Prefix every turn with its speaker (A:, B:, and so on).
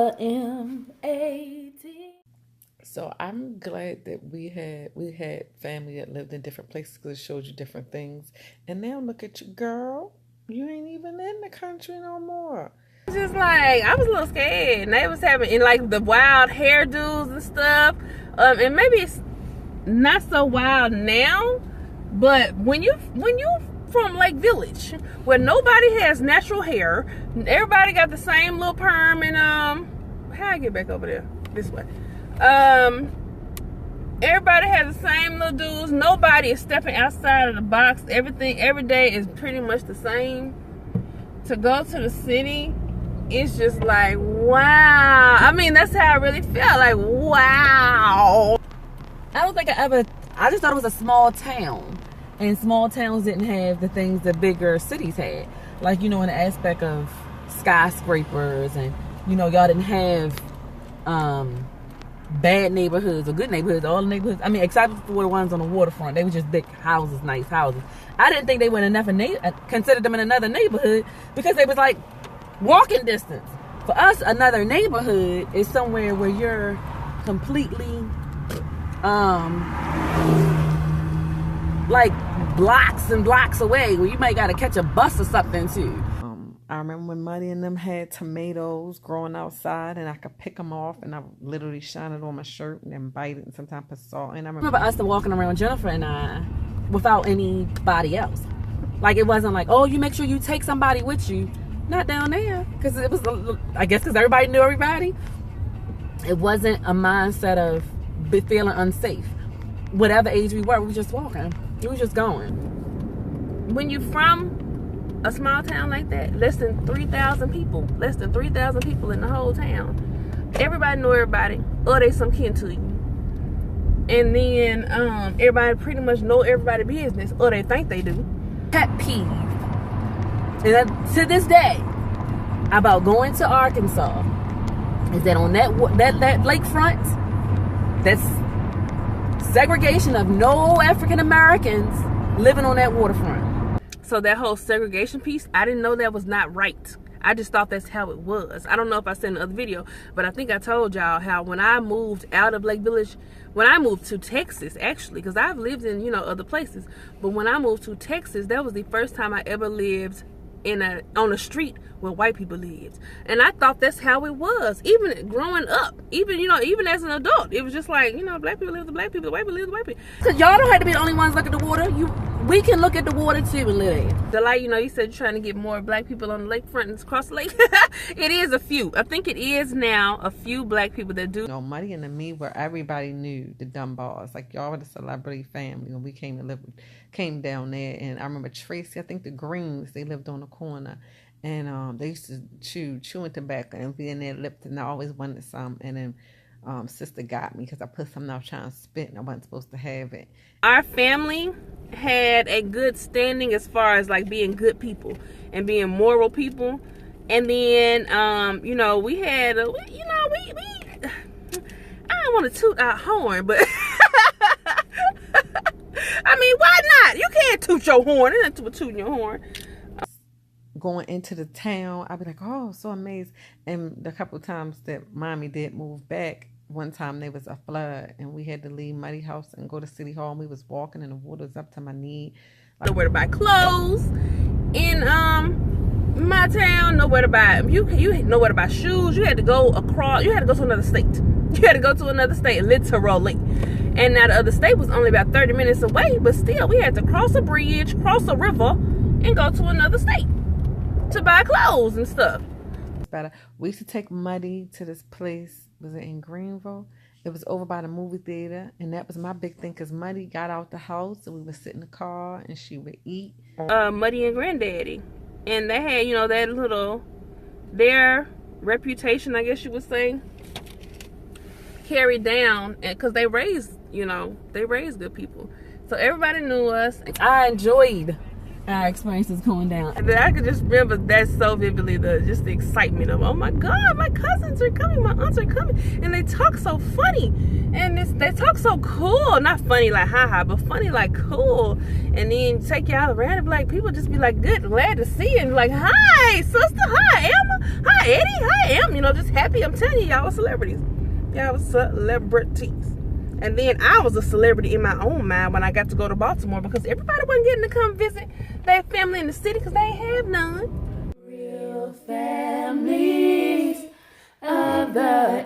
A: the M.A.T.
B: So I'm glad that we had family that lived in different places because it showed you different things. And now look at you, girl. You ain't even in the country no more.
C: Just like, I was a little scared. And they was having like the wild hairdos and stuff. And maybe it's not so wild now, but when you from Lake Village, where nobody has natural hair, everybody got the same little perm, and how I get back over there? This way. Everybody has the same little dudes. Nobody is stepping outside of the box. Everything every day is pretty much the same. To go to the city, it's just like, wow. I mean, that's how I really felt. Like, wow.
A: I don't think I just thought it was a small town. And small towns didn't have the things that bigger cities had. Like, you know, in the aspect of skyscrapers, and, you know, y'all didn't have bad neighborhoods or good neighborhoods. All the neighborhoods, I mean, except for the ones on the waterfront, they were just big houses, nice houses. I didn't think they were considered them in another neighborhood because they was like walking distance. For us, another neighborhood is somewhere where you're completely like blocks and blocks away, where you might gotta catch a bus or something too.
B: I remember when Muddy and them had tomatoes growing outside, and I could pick them off, and I literally shine it on my shirt and then bite it, and sometimes put salt in. I remember
A: us walking around, Jennifer and I, without anybody else. Like, it wasn't like, oh, you make sure you take somebody with you. Not down there, because it was, I guess, because everybody knew everybody. It wasn't a mindset of feeling unsafe. Whatever age we were just walking. We were just going.
C: When you from a small town like that, less than 3,000 people in the whole town. Everybody know everybody, or they some kin to you. And then everybody pretty much know everybody's business, or they think they do.
A: Pet peeve, and to this day, about going to Arkansas, is that on that lakefront, that's segregation of no African Americans living on that waterfront.
C: So that whole segregation piece, I didn't know that was not right. I just thought that's how it was. I don't know if I said in the other video, but I think I told y'all how when I moved out of Lake Village, when I moved to Texas, actually, because I've lived in, you know, other places, but when I moved to Texas, that was the first time I ever lived on a street where white people lived. And I thought that's how it was, even growing up, even as an adult. It was just like, you know, black people live with black people, white people live with white people.
A: Because y'all don't have to be the only ones looking at the water. We can look at the water too and live there.
C: The light, you know, you said you're trying to get more black people on the lakefront and across the lake. It is a few. I think it is now a few black people that do.
B: You know, Muddy and me, where everybody knew the Dunbars. Like, y'all were the celebrity family when we came down there. And I remember Tracy, I think the Greens, they lived on the corner. And they used to chewing tobacco and be in their lips, and I always wanted some. And then sister got me because I put something I was trying to spit and I wasn't supposed to have it.
C: Our family had a good standing as far as like being good people and being moral people. And then you know, we had I don't want to toot our horn, but I mean, why not? You can't toot your horn. There's nothing to tooting your horn.
B: Going into the town, I'd be like, oh, so amazed. And the couple of times that Mommy did move back, one time there was a flood and we had to leave Muddy house and go to City Hall, and we was walking and the water was up to my knee.
C: Nowhere to buy clothes in my town. Nowhere to buy you nowhere to buy shoes. You had to go across. You had to go to another state. You had to go to another state, literally. And now the other state was only about 30 minutes away, but still we had to cross a bridge, cross a river, and go to another state to buy clothes and stuff.
B: Better. We used to take Muddy to this place. Was it in Greenville? It was over by the movie theater, and that was my big thing because Muddy got out the house and we would sit in the car and she would eat.
C: Muddy and Granddaddy, and they had, you know, that their reputation, I guess you would say, carried down, and because they raised good people, so everybody knew us.
A: I enjoyed our experiences going down.
C: And I could just remember that so vividly, just the excitement of, oh my God, my cousins are coming, my aunts are coming, and they talk so funny, and they talk so cool, not funny like haha, but funny like cool. And then take y'all around and be like, people just be like, good, glad to see you, and be like, hi sister, hi Emma, hi hi Eddie, hi Em, you know, just happy. I'm telling you, y'all were celebrities. Y'all was celebrities. And then I was a celebrity in my own mind when I got to go to Baltimore, because everybody wasn't getting to come visit their family in the city because they ain't have none.
A: Real families of the